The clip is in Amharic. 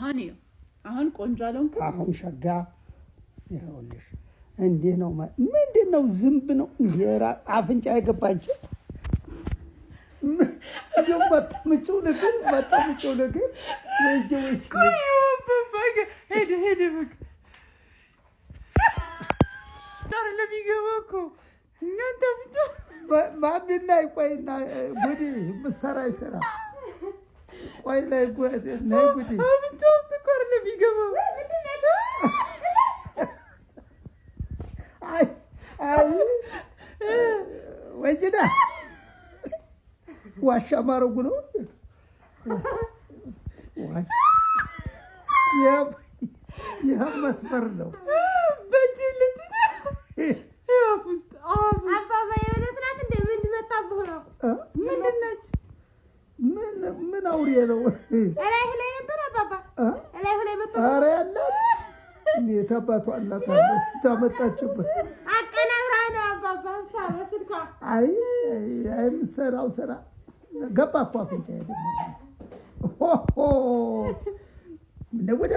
አሁን ቆንጆ አለንኩ አሁን ሸጋ ይኸውልሽ እንዴ ነው ምንድነው ዝምብ ነው እንጀራ አፍንጫ አይገባች እንደው በጣምጭው ነገር ወይስ ሄደ በቃ ዳር ለሚገባኮ እናንተ ብቻ ማብና ይቆይና ጉዲ ምሰራ ይሰራ ቆይ ላይ ጉዲ ብቻ ስኮር ለሚገባው አይ ወጅዳ ዋሻ ማረጉ ነው ያ መስፈር ነው በጅልት ያፉስት አባባ የሆነትናት እንደ ምን መጣብህ ነው ምንድነች ምን አውሬ ነው እላይ ነበር አባባ እላይ መጣ አረ ያለ እኔ ተባቷ አላታ ታመጣችበት አቀናብራ ነው አባባ ሳበስልካ አይ ምሰራው ስራ ገባ እኮ አፍንጫ ደግሞ ሆ ምን ወደ